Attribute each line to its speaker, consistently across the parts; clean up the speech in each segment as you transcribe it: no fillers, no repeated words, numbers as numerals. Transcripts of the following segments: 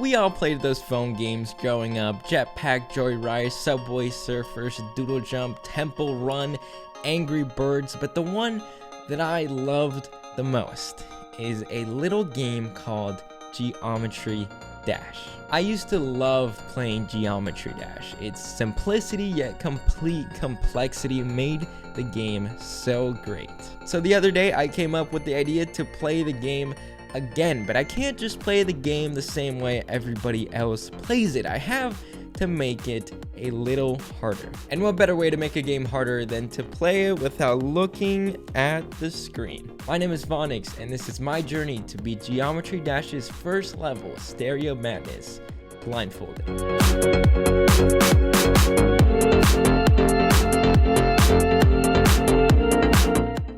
Speaker 1: We all played those phone games growing up: Jetpack Joyride, Subway Surfers, Doodle Jump, Temple Run, Angry Birds, but the one that I loved the most is a little game called Geometry Dash. I used to love playing Geometry Dash. Its simplicity yet complete complexity made the game so great. So the other day I came up with the idea to play the game again, but I can't just play the game the same way everybody else plays it. I have to make it a little harder. And what better way to make a game harder than to play it without looking at the screen? My name is Vonix, and this is my journey to beat Geometry Dash's first level, Stereo Madness, blindfolded.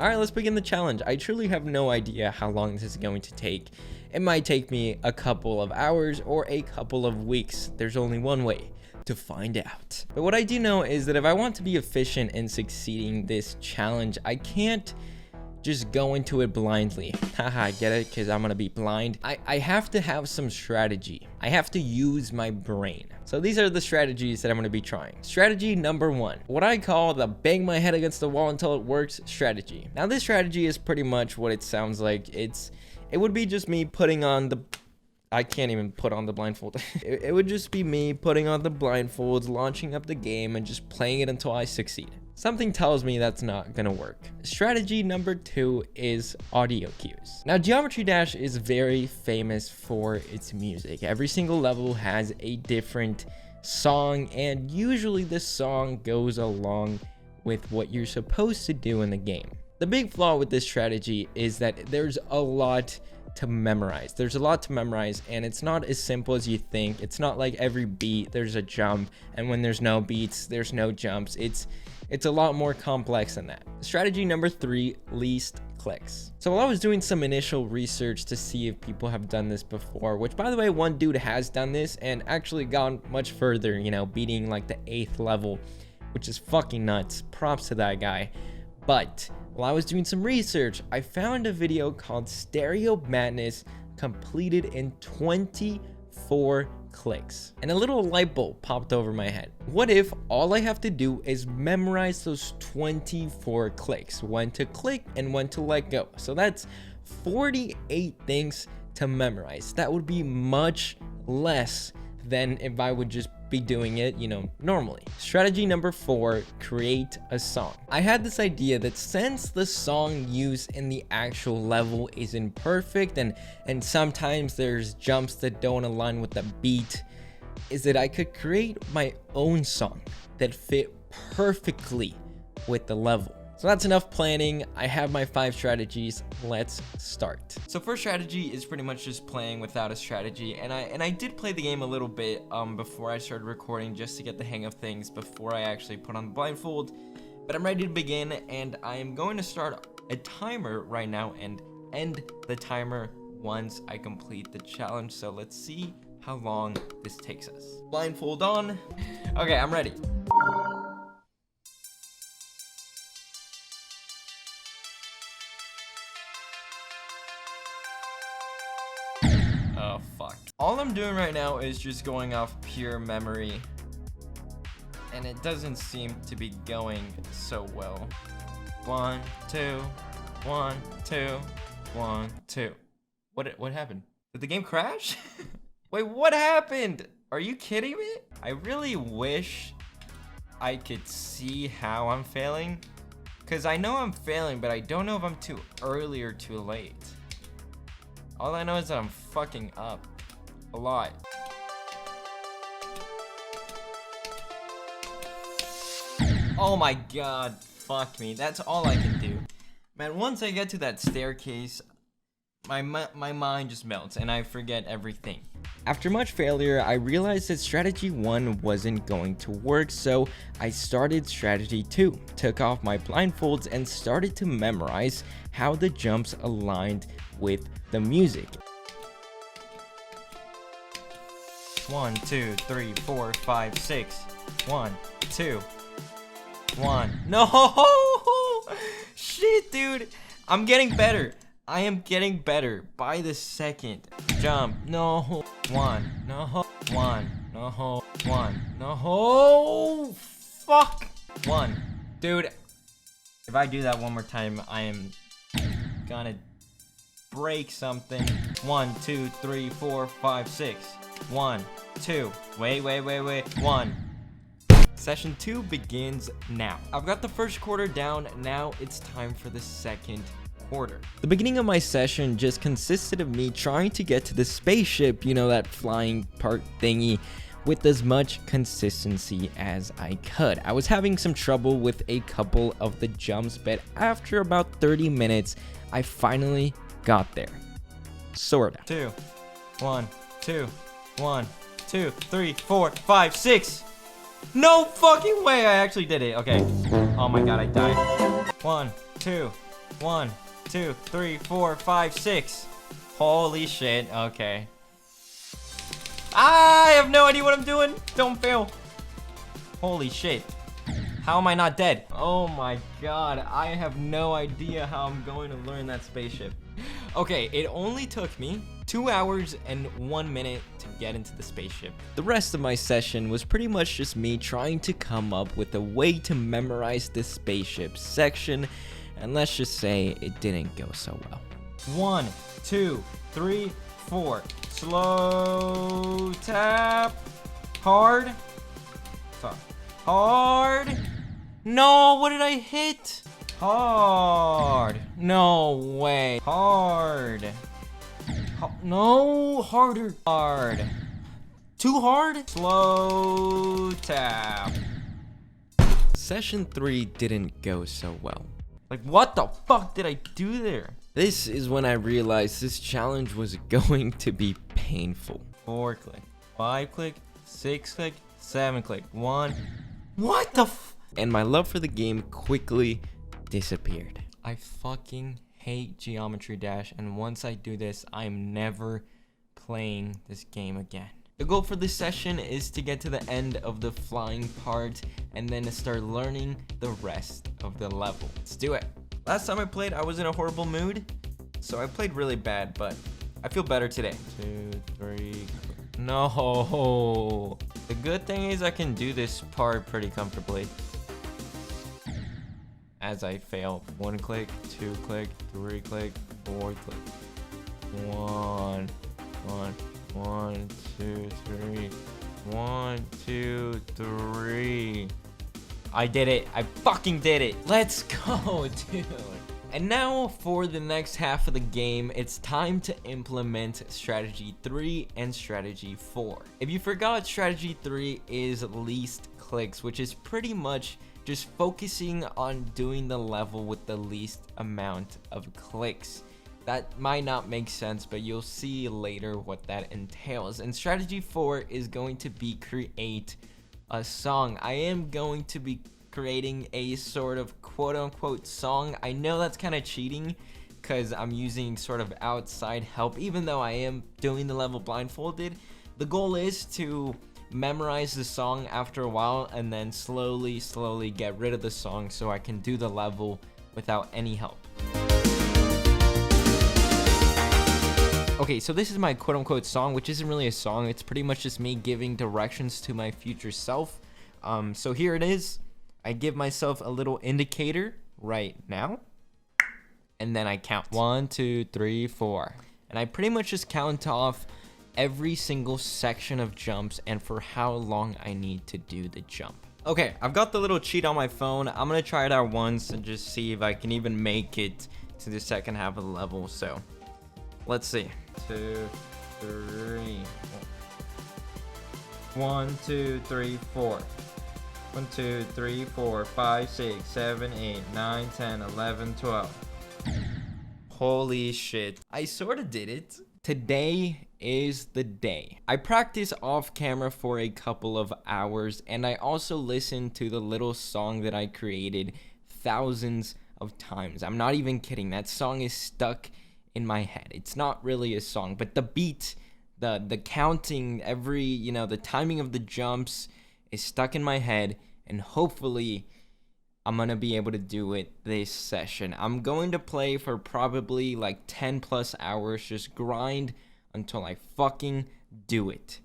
Speaker 1: Alright, let's begin the challenge. I truly have no idea how long this is going to take. It might take me a couple of hours or a couple of weeks. There's only one way to find out. But what I do know is that if I want to be efficient in succeeding this challenge, I can't just go into it blindly. Haha, get it? Because I'm gonna be blind. I have to have some strategy. I have to use my brain. So these are the strategies that I'm gonna be trying. Strategy number 1, what I call the bang my head against the wall until it works strategy. Now this strategy is pretty much what it sounds like. It would be just me putting on the, I can't even put on the blindfold. It would just be me putting on the blindfolds, launching up the game, and just playing it until I succeed. Something tells me that's not gonna work. Strategy number 2 is audio cues. Now, Geometry Dash is very famous for its music. Every single level has a different song, and usually the song goes along with what you're supposed to do in the game. The big flaw with this strategy is that there's a lot to memorize. There's a lot to memorize, and it's not as simple as you think. It's not like every beat there's a jump, and when there's no beats there's no jumps. It's a lot more complex than that. Strategy number 3, least clicks. So while I was doing some initial research to see if people have done this before, which by the way, one dude has done this and actually gone much further, you know, beating like the 8th level, which is fucking nuts. Props to that guy. But while I was doing some research, I found a video called Stereo Madness completed in 24 clicks, and a little light bulb popped over my head. What if all I have to do is memorize those 24 clicks, when to click and when to let go? So that's 48 things to memorize. That would be much less than if I would just be doing it, you know, normally. Strategy number 4, create a song. I had this idea that since the song used in the actual level isn't perfect, and sometimes there's jumps that don't align with the beat, is that I could create my own song that fit perfectly with the level. So that's enough planning. I have my 5 strategies. Let's start. So first strategy is pretty much just playing without a strategy, and I did play the game a little bit before I started recording, just to get the hang of things before I actually put on the blindfold. But I'm ready to begin, and I am going to start a timer right now and end the timer once I complete the challenge. So let's see how long this takes us. Blindfold on. Okay, I'm ready. Oh, fuck. All I'm doing right now is just going off pure memory, and it doesn't seem to be going so well. 1, 2, 1, 2, 1, 2. What happened? Did the game crash? Wait, what happened? Are you kidding me? I really wish I could see how I'm failing, because I know I'm failing, but I don't know if I'm too early or too late. All I know is that I'm fucking up a lot. Oh my god, fuck me. That's all I can do. Man, once I get to that staircase, my mind just melts and I forget everything. After much failure, I realized that strategy 1 wasn't going to work, so I started strategy 2, took off my blindfolds and started to memorize how the jumps aligned with the music. 1, 2, 3, 4, 5, 6. 1, 2, 1. No! Shit, dude. I'm getting better. I am getting better by the second. Jump. No. 1, no, 1, no, 1, no, fuck, 1. Dude, if I do that one more time, I am gonna break something. 1, 2, 3, 4, 5, 6. 1, 2. Wait. 1. Session 2 begins now. I've got the first quarter down. Now it's time for the second quarter. The beginning of my session just consisted of me trying to get to the spaceship, you know, that flying part thingy, with as much consistency as I could. I was having some trouble with a couple of the jumps, but after about 30 minutes, I finally got there. Sorta. 2, 1, 2, 1, 2, 3, 4, 5, 6. No fucking way I actually did it. Okay. Oh my god, I died. 1, 2, 1, 2, 3, 4, 5, 6. Holy shit. Okay. I have no idea what I'm doing. Don't fail. Holy shit. How am I not dead? Oh my god. I have no idea how I'm going to learn that spaceship. Okay, it only took me 2 hours and 1 minute to get into the spaceship. The rest of my session was pretty much just me trying to come up with a way to memorize this spaceship section, and let's just say it didn't go so well. 1, 2, 3, 4. Slow tap. Hard. Stop. Hard. No, what did I hit? Hard. No way. Hard. No, harder. Hard. Too hard? Slow tap. Session 3 didn't go so well. Like, what the fuck did I do there? This is when I realized this challenge was going to be painful. 4 click, 5 click, 6 click, 7 click, 1. What the f? And my love for the game quickly disappeared. I fucking hate Geometry Dash, and once I do this, I'm never playing this game again. The goal for this session is to get to the end of the flying part and then to start learning the rest of the level. Let's do it. Last time I played, I was in a horrible mood, so I played really bad, but I feel better today. 2, 3, no. The good thing is I can do this part pretty comfortably. As I fail. 1 click, 2 click, 3 click, 4 click. 1, 2, 3. 1, 2, 3. I did it. I fucking did it. Let's go, dude. And now for the next half of the game, it's time to implement strategy 3 and strategy 4. If you forgot, strategy 3 is least clicks, which is pretty much just focusing on doing the level with the least amount of clicks. That might not make sense, but you'll see later what that entails. And strategy 4 is going to be create a song. I am going to be creating a sort of quote-unquote song. I know that's kind of cheating because I'm using sort of outside help, even though I am doing the level blindfolded. The goal is to memorize the song after a while and then slowly get rid of the song so I can do the level without any help. Okay, so this is my quote-unquote song, which isn't really a song. It's pretty much just me giving directions to my future self. So here it is. I give myself a little indicator right now, and then I count 1, 2, 3, 4, and I pretty much just count off every single section of jumps and for how long I need to do the jump. Okay, I've got the little cheat on my phone. I'm gonna try it out once and just see if I can even make it to the second half of the level. So let's see. 2, 3. 1, 2, 3, 4. 1, 2, 3, 4, 5, 6, 7, 8, 9, 10, 11, 12. Holy shit. I sort of did it. Today is the day. I practiced off camera for a couple of hours, and I also listened to the little song that I created thousands of times. I'm not even kidding. That song is stuck in my head. It's not really a song, but the beat, the counting, the timing of the jumps is stuck in my head, and hopefully I'm gonna be able to do it this session. I'm going to play for probably like 10 plus hours, just grind until I fucking do it.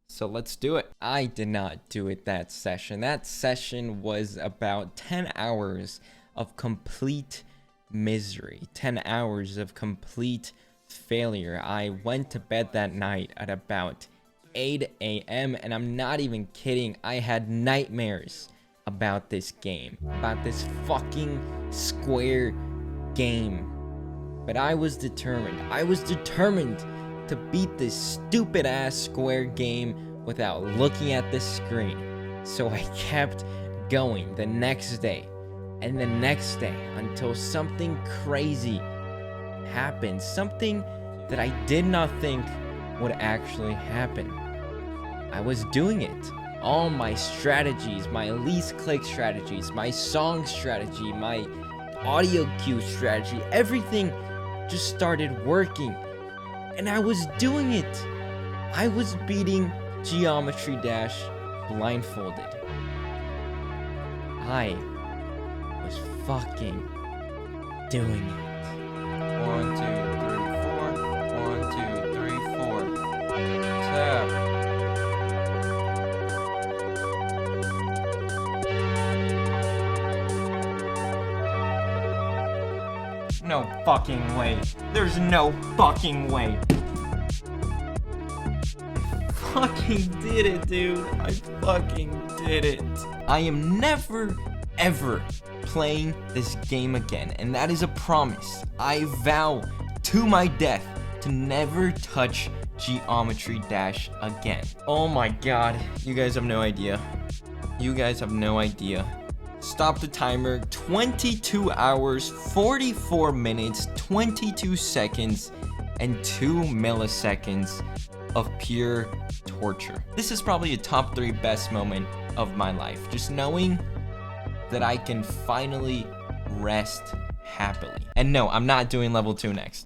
Speaker 1: So let's do it. I did not do it that session. That session was about 10 hours of complete misery, 10 hours of complete failure. I went to bed that night at about 8 a.m. and I'm not even kidding. I had nightmares about this game, about this fucking Square game. But I was determined. I was determined to beat this stupid ass Square game without looking at the screen. So I kept going the next day and the next day until something crazy happened. Something that I did not think would actually happen. I was doing it. All my strategies, my least click strategies, my song strategy, my audio cue strategy, everything just started working. And I was doing it. I was beating Geometry Dash blindfolded. I was fucking doing it. 1, 2, 3, 4. 1, 2, 3, 4. Tap. No fucking way. There's no fucking way. I fucking did it, dude. I fucking did it. I am never, ever playing this game again. And that is a promise. I vow to my death to never touch Geometry Dash again. Oh my god. You guys have no idea. You guys have no idea. Stop the timer. 22 hours, 44 minutes, 22 seconds, and 2 milliseconds of pure torture. This is probably a top 3 best moment of my life. Just knowing that I can finally rest happily. And no, I'm not doing level 2 next.